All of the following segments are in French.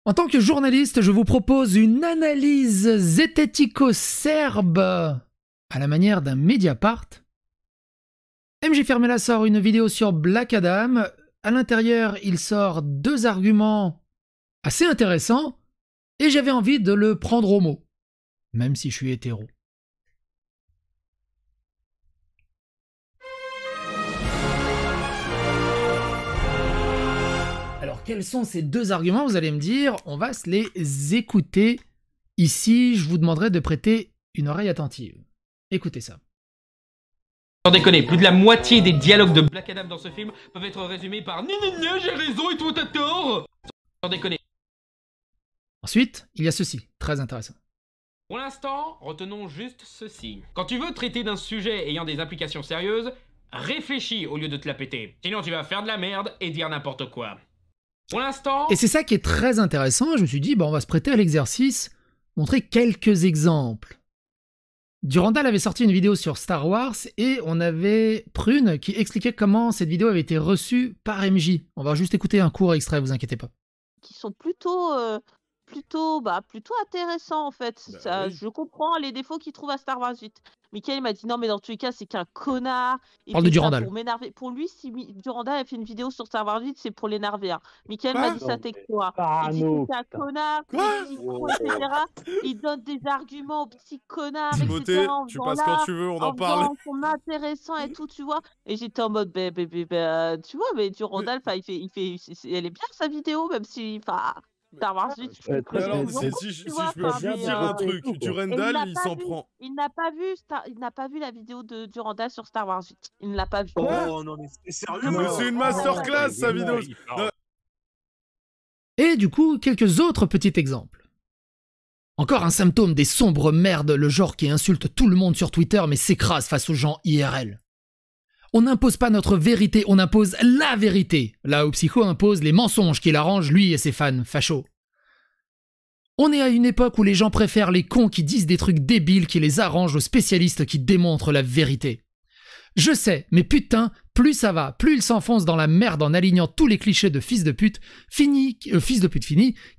En tant que journaliste, je vous propose une analyse zétético-serbe à la manière d'un Mediapart. MJ Fermela sort une vidéo sur Black Adam. À l'intérieur, il sort deux arguments assez intéressants et j'avais envie de le prendre au mot, même si je suis hétéro. Alors, quels sont ces deux arguments? Vous allez me dire, on va se les écouter. Ici, je vous demanderai de prêter une oreille attentive. Écoutez ça. Sans déconner, plus de la moitié des dialogues de Black Adam dans ce film peuvent être résumés par « Gna j'ai raison et toi t'as tort !» Sans déconner. Ensuite, il y a ceci, très intéressant. Pour l'instant, retenons juste ceci. Quand tu veux traiter d'un sujet ayant des implications sérieuses, réfléchis au lieu de te la péter. Sinon tu vas faire de la merde et dire n'importe quoi. Pour l'instant... Et c'est ça qui est très intéressant. Je me suis dit, on va se prêter à l'exercice, montrer quelques exemples. Durandal avait sorti une vidéo sur Star Wars et on avait Prune qui expliquait comment cette vidéo avait été reçue par MJ. On va juste écouter un court extrait, vous inquiétez pas. Qui sont plutôt intéressants en fait. Bah Ça, oui. je comprends les défauts qu'il trouve à Star Wars 8. Michael m'a dit non mais dans tous les cas c'est qu'un connard. Il Parle de fait ça Durandal. pour m'énerver. Pour lui si Durandal a fait une vidéo sur Star Wars 8 c'est pour l'énerver. Hein. Michael m'a dit ça texto. Il dit que c'est un connard, Quoi qu'il est micro, etc. Il donne des arguments aux petits connards, Timothée, etc. En tu faisant passes là, quand tu veux, on en parle. faisant son intéressant et tout, tu vois. Et j'étais en mode, tu vois, mais Durandal, elle est bien sa vidéo, même si, Star Wars 8, je trouve que Mais alors, c'est si je vois, peux juste dire un truc, Durandal, il s'en prend. Il n'a pas vu la vidéo de Durandal sur Star Wars 8. Il ne l'a pas vu. Oh non mais c'est sérieux. Mais c'est une masterclass sa vidéo. Non, Et du coup, quelques autres petits exemples. Encore un symptôme des sombres merdes, le genre qui insulte tout le monde sur Twitter mais s'écrase face aux gens IRL. On n'impose pas notre vérité, on impose la vérité. Là où Psycho impose les mensonges qu'il arrange lui et ses fans fachos. On est à une époque où les gens préfèrent les cons qui disent des trucs débiles qui les arrangent aux spécialistes qui démontrent la vérité. Je sais, mais putain, plus ça va, plus il s'enfonce dans la merde en alignant tous les clichés de fils de pute fini,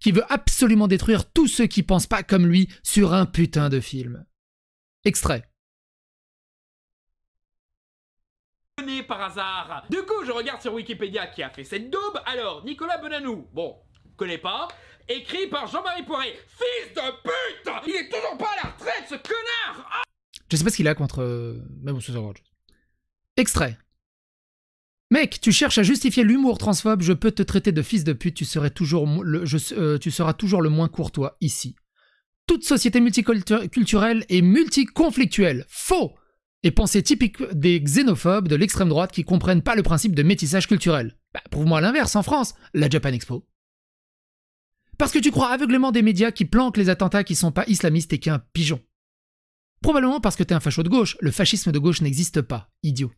qui veut absolument détruire tous ceux qui pensent pas comme lui sur un putain de film. Extrait. Par hasard. Du coup, je regarde sur Wikipédia qui a fait cette daube. Alors, Nicolas Benanou, bon, connais pas. Écrit par Jean-Marie Poiré. Fils de pute! Il est toujours pas à la retraite, ce connard! Ah, Je sais pas ce qu'il a contre... Mais bon, c'est ça. Extrait. Mec, tu cherches à justifier l'humour transphobe, je peux te traiter de fils de pute, tu seras toujours le moins courtois ici. Toute société multiculturelle est multiconflictuelle. Faux! Et pensée typique des xénophobes de l'extrême droite qui comprennent pas le principe de métissage culturel. Prouve-moi l'inverse en France, la Japan Expo. Parce que tu crois aveuglément des médias qui planquent les attentats qui sont pas islamistes et qu'un pigeon. Probablement parce que t'es un facho de gauche, le fascisme de gauche n'existe pas, idiot.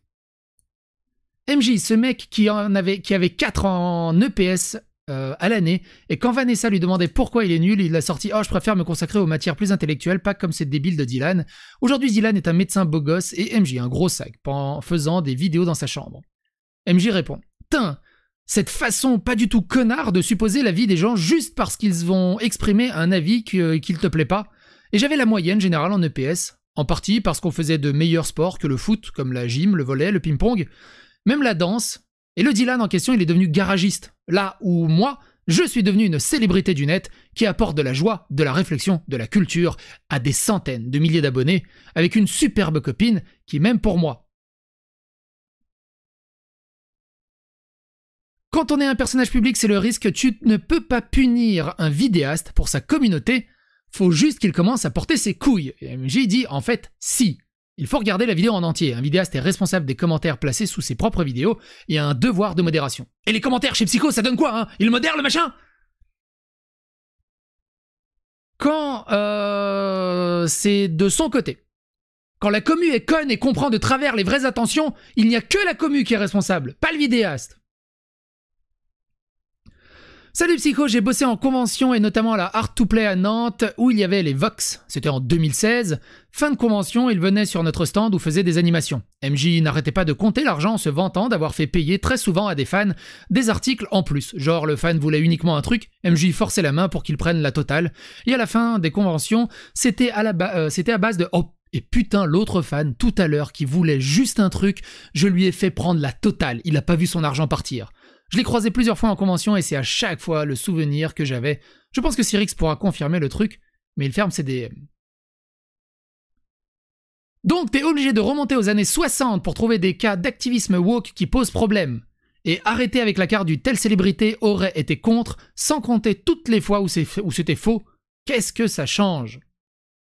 MJ, ce mec qui avait 4 en EPS à l'année, et quand Vanessa lui demandait pourquoi il est nul, il a sorti « Oh, je préfère me consacrer aux matières plus intellectuelles, pas comme ces débiles de Dylan. » Aujourd'hui, Dylan est un médecin beau gosse et MJ un gros sac, en faisant des vidéos dans sa chambre. MJ répond « Tain, cette façon pas du tout connard de supposer l'avis des gens juste parce qu'ils vont exprimer un avis qu'il te plaît pas. Et j'avais la moyenne générale en EPS, en partie parce qu'on faisait de meilleurs sports que le foot, comme la gym, le volley, le ping-pong, même la danse. Et le Dylan en question, il est devenu garagiste. Là où moi, je suis devenu une célébrité du net qui apporte de la joie, de la réflexion, de la culture à des centaines de milliers d'abonnés, avec une superbe copine qui m'aime pour moi. Quand on est un personnage public, c'est le risque que tu ne peux pas punir un vidéaste pour sa communauté, faut juste qu'il commence à porter ses couilles. Et MJ dit en fait si. Il faut regarder la vidéo en entier. Un vidéaste est responsable des commentaires placés sous ses propres vidéos et a un devoir de modération. Et les commentaires chez Psycho, ça donne quoi, hein? Il modère le machin? Quand c'est de son côté. Quand la commu est conne et comprend de travers les vraies intentions, il n'y a que la commu qui est responsable, pas le vidéaste. Salut Psycho, j'ai bossé en convention et notamment à la Art to Play à Nantes où il y avait les Vox, c'était en 2016. Fin de convention, ils venaient sur notre stand où faisaient des animations. MJ n'arrêtait pas de compter l'argent en se vantant d'avoir fait payer très souvent à des fans des articles en plus. Genre le fan voulait uniquement un truc, MJ forçait la main pour qu'il prenne la totale. Et à la fin des conventions, c'était à base de « Oh, et putain, l'autre fan, tout à l'heure, qui voulait juste un truc, je lui ai fait prendre la totale, il a pas vu son argent partir. » Je l'ai croisé plusieurs fois en convention et c'est à chaque fois le souvenir que j'avais. Je pense que Cyrix pourra confirmer le truc, mais il ferme ses DM. Donc t'es obligé de remonter aux années 60 pour trouver des cas d'activisme woke qui posent problème. Et arrêter avec la carte du telle célébrité aurait été contre, sans compter toutes les fois où c'était faux. Qu'est-ce que ça change?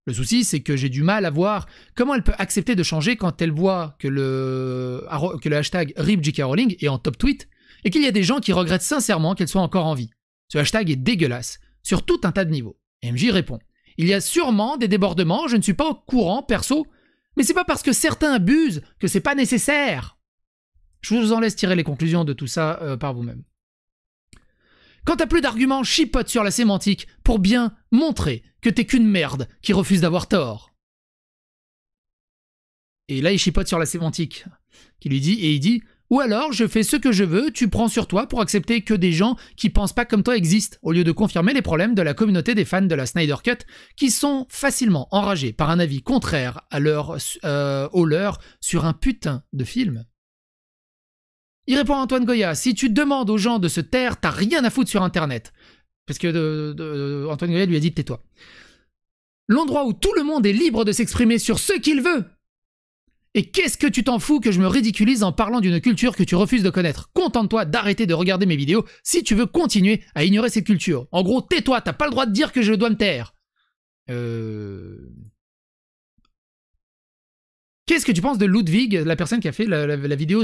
Le souci, c'est que j'ai du mal à voir comment elle peut accepter de changer quand elle voit que le hashtag RIP J.K. Rowling est en top tweet, et qu'il y a des gens qui regrettent sincèrement qu'elle soit encore en vie. Ce hashtag est dégueulasse, sur tout un tas de niveaux. MJ répond « Il y a sûrement des débordements, je ne suis pas au courant, perso, mais c'est pas parce que certains abusent que c'est pas nécessaire. » Je vous en laisse tirer les conclusions de tout ça par vous-même. Quand t'as plus d'arguments, chipote sur la sémantique pour bien montrer que t'es qu'une merde qui refuse d'avoir tort. Et là, il chipote sur la sémantique, qui lui dit, et il dit « Ou alors, je fais ce que je veux, tu prends sur toi pour accepter que des gens qui pensent pas comme toi existent, au lieu de confirmer les problèmes de la communauté des fans de la Snyder Cut, qui sont facilement enragés par un avis contraire à au leur sur un putain de film. » Il répond à Antoine Goya, si tu demandes aux gens de se taire, t'as rien à foutre sur Internet. Parce que Antoine Goya lui a dit tais-toi. L'endroit où tout le monde est libre de s'exprimer sur ce qu'il veut. Et qu'est-ce que tu t'en fous que je me ridiculise en parlant d'une culture que tu refuses de connaître? Contente-toi d'arrêter de regarder mes vidéos si tu veux continuer à ignorer cette culture. En gros, tais-toi, t'as pas le droit de dire que je dois me taire. Qu'est-ce que tu penses de Ludwig, la personne qui a fait la vidéo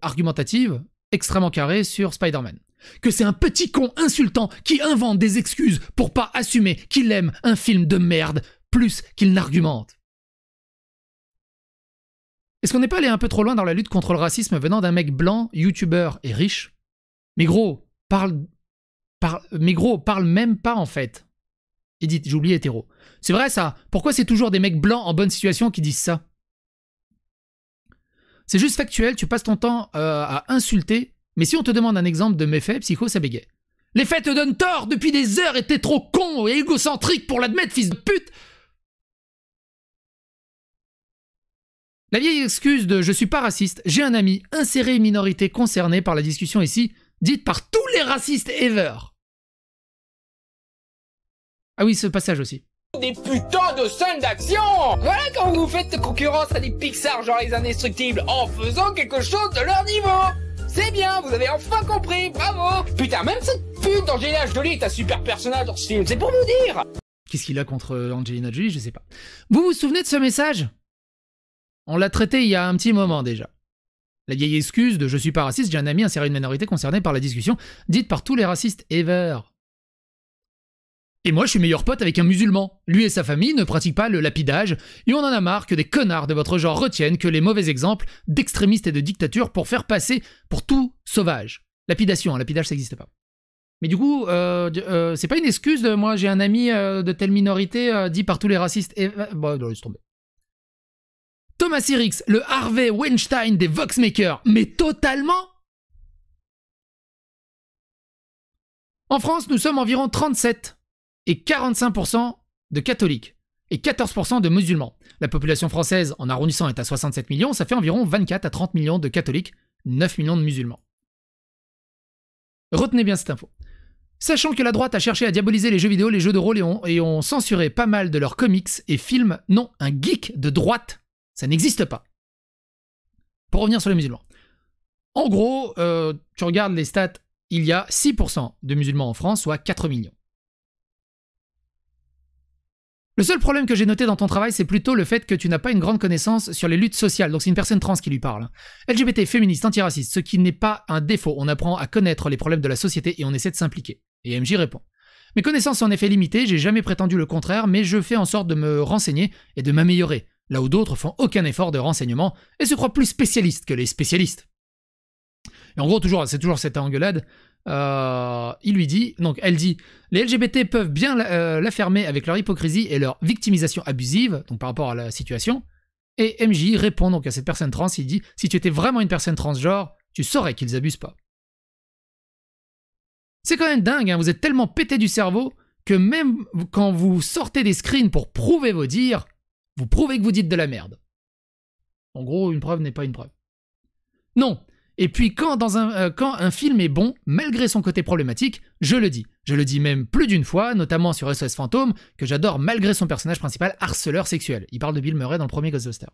argumentative extrêmement carrée sur Spider-Man? Que c'est un petit con insultant qui invente des excuses pour pas assumer qu'il aime un film de merde plus qu'il n'argumente. Est-ce qu'on n'est pas allé un peu trop loin dans la lutte contre le racisme venant d'un mec blanc, youtubeur et riche? Mais gros, parle même pas en fait. Edith, j'ai oublié hétéro. C'est vrai ça, pourquoi c'est toujours des mecs blancs en bonne situation qui disent ça? C'est juste factuel, tu passes ton temps à insulter, mais si on te demande un exemple de méfait, Psycho, ça bégaye. Les faits te donnent tort depuis des heures et t'es trop con et égocentrique pour l'admettre, fils de pute! La vieille excuse de « je suis pas raciste, j'ai un ami, inséré minorité concernée par la discussion ici, dite par tous les racistes ever ». Ah oui, ce passage aussi. Des putains de scènes d'action! Voilà quand vous faites concurrence à des Pixar genre les Indestructibles en faisant quelque chose de leur niveau! C'est bien, vous avez enfin compris, bravo! Putain, même cette pute d'Angelina Jolie est un super personnage dans ce film, c'est pour vous dire! Qu'est-ce qu'il a contre Angelina Jolie? Je sais pas. Vous vous souvenez de ce message? On l'a traité il y a un petit moment déjà. La vieille excuse de « je suis pas raciste, j'ai un ami inséré une minorité concernée par la discussion » dite par tous les racistes ever. Et moi, je suis meilleur pote avec un musulman. Lui et sa famille ne pratiquent pas le lapidage, et on en a marre que des connards de votre genre retiennent que les mauvais exemples d'extrémistes et de dictatures pour faire passer pour tout sauvage. Lapidation, hein, lapidage ça n'existe pas. Mais du coup, c'est pas une excuse de « moi j'ai un ami de telle minorité dit par tous les racistes ever ». Bon, laisse tomber. Thomas Cyrix, le Harvey Weinstein des Voxmakers, mais totalement. En France, nous sommes environ 37 et 45% de catholiques et 14% de musulmans. La population française, en arrondissant, est à 67 millions, ça fait environ 24 à 30 millions de catholiques, 9 millions de musulmans. Retenez bien cette info. Sachant que la droite a cherché à diaboliser les jeux vidéo, les jeux de rôle et ont censuré pas mal de leurs comics et films, non, un geek de droite, ça n'existe pas. Pour revenir sur les musulmans. En gros, tu regardes les stats, il y a 6% de musulmans en France, soit 4 millions. Le seul problème que j'ai noté dans ton travail, c'est plutôt le fait que tu n'as pas une grande connaissance sur les luttes sociales. Donc c'est une personne trans qui lui parle. LGBT, féministe, antiraciste, ce qui n'est pas un défaut. On apprend à connaître les problèmes de la société et on essaie de s'impliquer. Et MJ répond. Mes connaissances sont en effet limitées, j'ai jamais prétendu le contraire, mais je fais en sorte de me renseigner et de m'améliorer, là où d'autres font aucun effort de renseignement et se croient plus spécialistes que les spécialistes. Et en gros, c'est toujours cette engueulade. il lui dit, donc elle dit, les LGBT peuvent bien la fermer avec leur hypocrisie et leur victimisation abusive, donc par rapport à la situation. Et MJ répond donc à cette personne trans, il dit, si tu étais vraiment une personne transgenre, tu saurais qu'ils abusent pas. C'est quand même dingue, hein, vous êtes tellement pété du cerveau que même quand vous sortez des screens pour prouver vos dires, vous prouvez que vous dites de la merde. En gros, une preuve n'est pas une preuve. Non. Et puis quand un film est bon, malgré son côté problématique, je le dis. Je le dis même plus d'une fois, notamment sur SOS Fantôme, que j'adore malgré son personnage principal harceleur sexuel. Il parle de Bill Murray dans le premier Ghostbusters.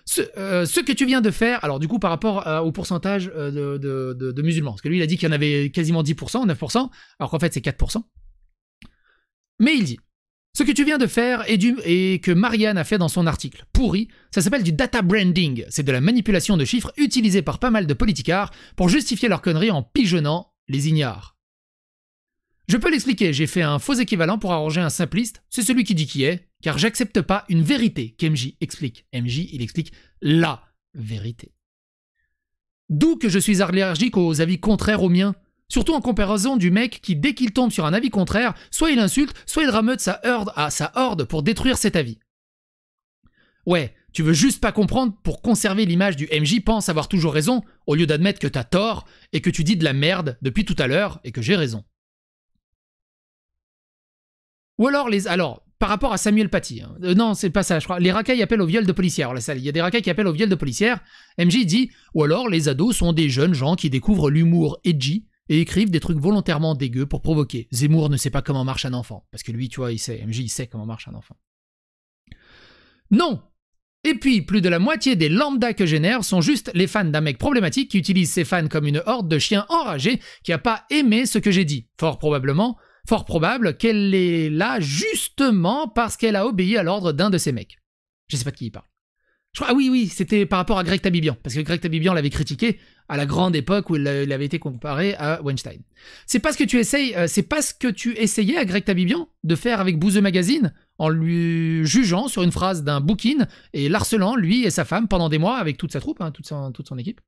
Ce que tu viens de faire, alors du coup par rapport au pourcentage de musulmans, parce que lui il a dit qu'il y en avait quasiment 10%, 9%, alors qu'en fait c'est 4%. Mais il dit, ce que tu viens de faire et que Marianne a fait dans son article pourri, ça s'appelle du data branding, c'est de la manipulation de chiffres utilisée par pas mal de politicards pour justifier leurs conneries en pigeonnant les ignares. Je peux l'expliquer, j'ai fait un faux équivalent pour arranger un simpliste, c'est celui qui dit qui est, car j'accepte pas une vérité qu'MJ explique. MJ, il explique la vérité. D'où que je suis allergique aux avis contraires aux miens, surtout en comparaison du mec qui, dès qu'il tombe sur un avis contraire, soit il insulte, soit il rameute sa horde pour détruire cet avis. Ouais, tu veux juste pas comprendre pour conserver l'image du MJ pense avoir toujours raison, au lieu d'admettre que t'as tort et que tu dis de la merde depuis tout à l'heure et que j'ai raison. Ou alors, par rapport à Samuel Paty, hein. Non, c'est pas ça, je crois. Les racailles appellent au viol de policières. Alors, il y a des racailles qui appellent au viol de policières. MJ dit, ou alors les ados sont des jeunes gens qui découvrent l'humour edgy et écrivent des trucs volontairement dégueux pour provoquer. Zemmour ne sait pas comment marche un enfant. Parce que lui, tu vois, il sait. MJ, il sait comment marche un enfant. Non. Et puis, plus de la moitié des lambda que génère sont juste les fans d'un mec problématique qui utilise ses fans comme une horde de chiens enragés qui a pas aimé ce que j'ai dit. Fort probable qu'elle est là justement parce qu'elle a obéi à l'ordre d'un de ces mecs. Je sais pas de qui il parle. Ah oui, c'était par rapport à Greg Tabibian, parce que Greg Tabibian l'avait critiqué à la grande époque où il avait été comparé à Weinstein. C'est pas ce que tu essayais à Greg Tabibian de faire avec Bouzeux Magazine, en lui jugeant sur une phrase d'un bouquin et l'harcelant, lui et sa femme, pendant des mois avec toute sa troupe, hein, toute son équipe.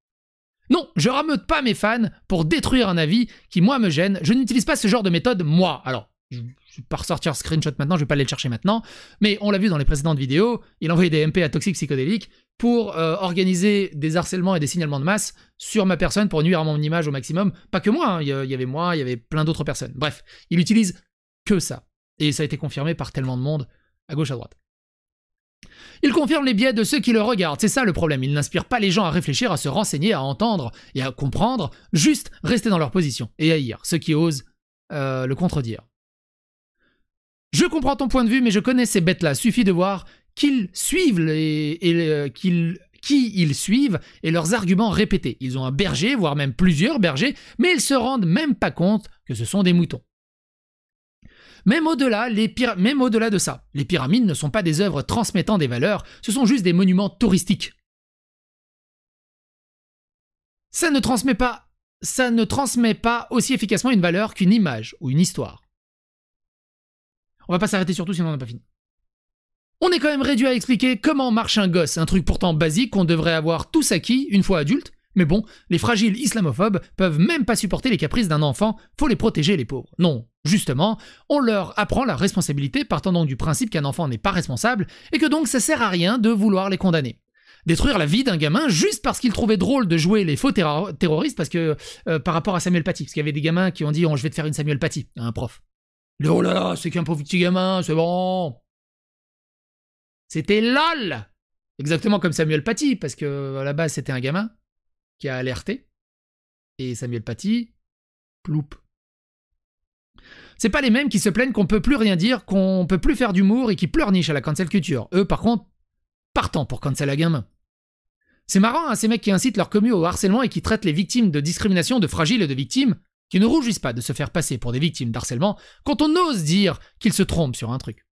Non, je rameute pas mes fans pour détruire un avis qui, moi, me gêne. Je n'utilise pas ce genre de méthode, moi. Alors, je ne vais pas ressortir screenshot maintenant, je vais pas aller le chercher maintenant, mais on l'a vu dans les précédentes vidéos, il envoyait des MP à toxiques psychodéliques pour organiser des harcèlements et des signalements de masse sur ma personne pour nuire à mon image au maximum. Pas que moi, hein, il y avait moi, il y avait plein d'autres personnes. Bref, il utilise que ça. Et ça a été confirmé par tellement de monde, à gauche, à droite. Il confirme les biais de ceux qui le regardent, c'est ça le problème. Il n'inspire pas les gens à réfléchir, à se renseigner, à entendre et à comprendre, juste rester dans leur position et haïr ceux qui osent le contredire. Je comprends ton point de vue, mais je connais ces bêtes-là. Suffit de voir qu'ils suivent qui ils suivent et leurs arguments répétés. Ils ont un berger, voire même plusieurs bergers, mais ils se rendent même pas compte que ce sont des moutons. Même au-delà de ça, les pyramides ne sont pas des œuvres transmettant des valeurs, ce sont juste des monuments touristiques. Ça ne transmet pas aussi efficacement une valeur qu'une image ou une histoire. On va pas s'arrêter sur tout sinon on n'a pas fini. On est quand même réduit à expliquer comment marche un gosse, un truc pourtant basique qu'on devrait avoir tous acquis une fois adulte, mais bon, les fragiles islamophobes peuvent même pas supporter les caprices d'un enfant, faut les protéger les pauvres. Non, justement, on leur apprend la responsabilité partant donc du principe qu'un enfant n'est pas responsable et que donc ça sert à rien de vouloir les condamner. Détruire la vie d'un gamin juste parce qu'il trouvait drôle de jouer les faux terroristes parce que par rapport à Samuel Paty, parce qu'il y avait des gamins qui ont dit oh, je vais te faire une Samuel Paty à un prof. Oh là là, c'est qu'un pauvre petit gamin, c'est bon. C'était LOL. Exactement comme Samuel Paty, parce que à la base c'était un gamin qui a alerté. Et Samuel Paty, ploup. C'est pas les mêmes qui se plaignent qu'on peut plus rien dire, qu'on peut plus faire d'humour et qui pleurnichent à la cancel culture. Eux, par contre, partant pour cancel à gamin. C'est marrant, hein, ces mecs qui incitent leur commu au harcèlement et qui traitent les victimes de discrimination de fragiles et de victimes, qui ne rougissent pas de se faire passer pour des victimes d'harcèlement quand on ose dire qu'ils se trompent sur un truc.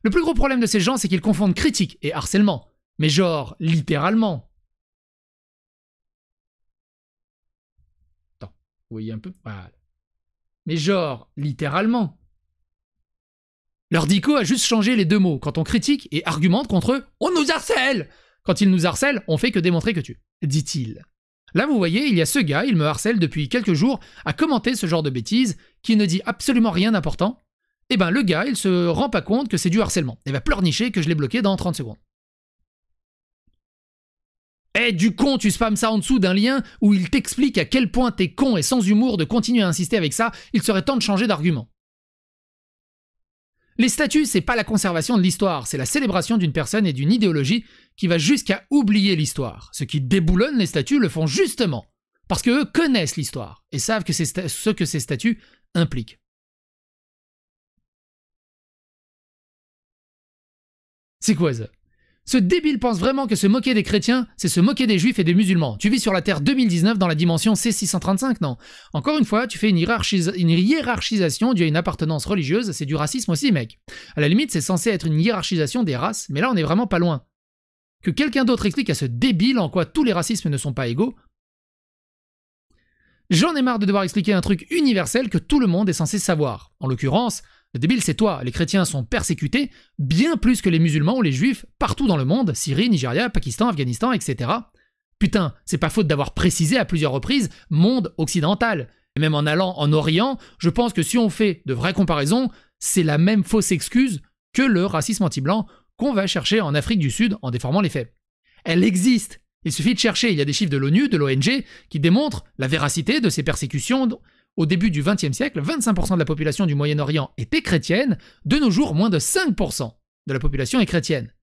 Le plus gros problème de ces gens, c'est qu'ils confondent critique et harcèlement, mais genre littéralement. Attends, vous voyez un peu ? Voilà. Mais genre littéralement. Leur dico a juste changé les deux mots. Quand on critique et argumente contre eux, on nous harcèle. Quand ils nous harcèlent, on fait que démontrer que tu... dit-il. Là, vous voyez, il y a ce gars, il me harcèle depuis quelques jours à commenter ce genre de bêtises qui ne dit absolument rien d'important. Et ben le gars, il se rend pas compte que c'est du harcèlement. Il va pleurnicher que je l'ai bloqué dans 30 secondes. Eh, du con, tu spammes ça en dessous d'un lien où il t'explique à quel point t'es con et sans humour de continuer à insister avec ça, il serait temps de changer d'argument. Les statues, c'est pas la conservation de l'histoire, c'est la célébration d'une personne et d'une idéologie qui va jusqu'à oublier l'histoire. Ceux qui déboulonnent les statues le font justement parce qu'eux connaissent l'histoire et savent que ce que ces statues impliquent. C'est quoi ça? Ce débile pense vraiment que se moquer des chrétiens, c'est se moquer des juifs et des musulmans. Tu vis sur la Terre 2019 dans la dimension C635, non? Encore une fois, tu fais une hiérarchisation due à une appartenance religieuse, c'est du racisme aussi, mec. À la limite, c'est censé être une hiérarchisation des races, mais là, on est vraiment pas loin. Que quelqu'un d'autre explique à ce débile en quoi tous les racismes ne sont pas égaux. J'en ai marre de devoir expliquer un truc universel que tout le monde est censé savoir. En l'occurrence, le débile, c'est toi. Les chrétiens sont persécutés bien plus que les musulmans ou les juifs partout dans le monde, Syrie, Nigeria, Pakistan, Afghanistan, etc. Putain, c'est pas faute d'avoir précisé à plusieurs reprises monde occidental. Et même en allant en Orient, je pense que si on fait de vraies comparaisons, c'est la même fausse excuse que le racisme anti-blanc qu'on va chercher en Afrique du Sud en déformant les faits. Elle existe. Il suffit de chercher. Il y a des chiffres de l'ONU, de l'ONG, qui démontrent la véracité de ces persécutions. Au début du XXe siècle, 25% de la population du Moyen-Orient était chrétienne. De nos jours, moins de 5% de la population est chrétienne.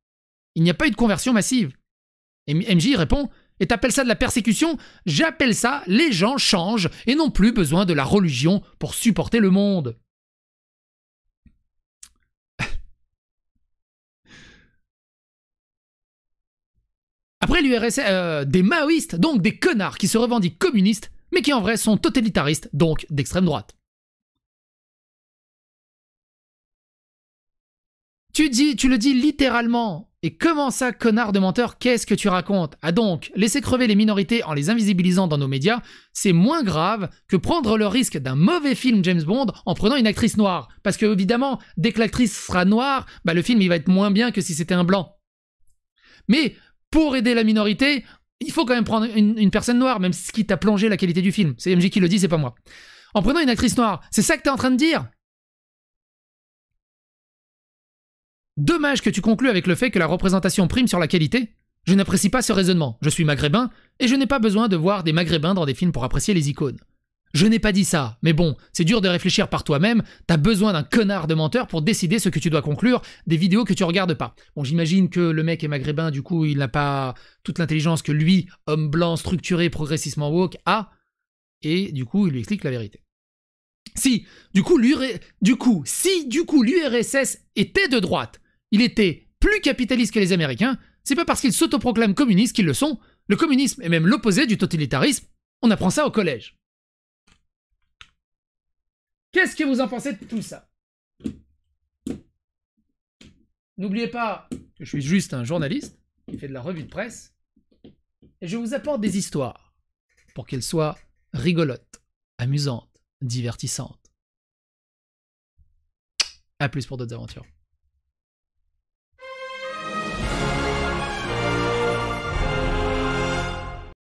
Il n'y a pas eu de conversion massive. Et MJ répond « Et t'appelles ça de la persécution? J'appelle ça les gens changent et n'ont plus besoin de la religion pour supporter le monde. » Après l'URSS, des maoïstes, donc des connards qui se revendiquent communistes, mais qui en vrai sont totalitaristes, donc d'extrême droite. Tu le dis littéralement. Et comment ça, connard de menteur, qu'est-ce que tu racontes? Ah donc, laisser crever les minorités en les invisibilisant dans nos médias, c'est moins grave que prendre le risque d'un mauvais film James Bond en prenant une actrice noire. Parce que évidemment, dès que l'actrice sera noire, bah le film il va être moins bien que si c'était un blanc. Mais pour aider la minorité, il faut quand même prendre une personne noire, même ce qui t'a plongé la qualité du film. C'est MJ qui le dit, c'est pas moi. En prenant une actrice noire, c'est ça que t'es en train de dire? Dommage que tu conclues avec le fait que la représentation prime sur la qualité. Je n'apprécie pas ce raisonnement. Je suis maghrébin, et je n'ai pas besoin de voir des maghrébins dans des films pour apprécier les icônes. Je n'ai pas dit ça, mais bon, c'est dur de réfléchir par toi-même, t'as besoin d'un connard de menteur pour décider ce que tu dois conclure des vidéos que tu regardes pas. Bon, j'imagine que le mec est maghrébin, du coup, il n'a pas toute l'intelligence que lui, homme blanc, structuré, progressivement woke, a, et du coup, il lui explique la vérité. Si, du coup, l'URSS était de droite, il était plus capitaliste que les Américains, c'est pas parce qu'ils s'autoproclament communistes qu'ils le sont. Le communisme est même l'opposé du totalitarisme, on apprend ça au collège. Qu'est-ce que vous en pensez de tout ça? N'oubliez pas que je suis juste un journaliste qui fait de la revue de presse et je vous apporte des histoires pour qu'elles soient rigolotes, amusantes, divertissantes. A plus pour d'autres aventures.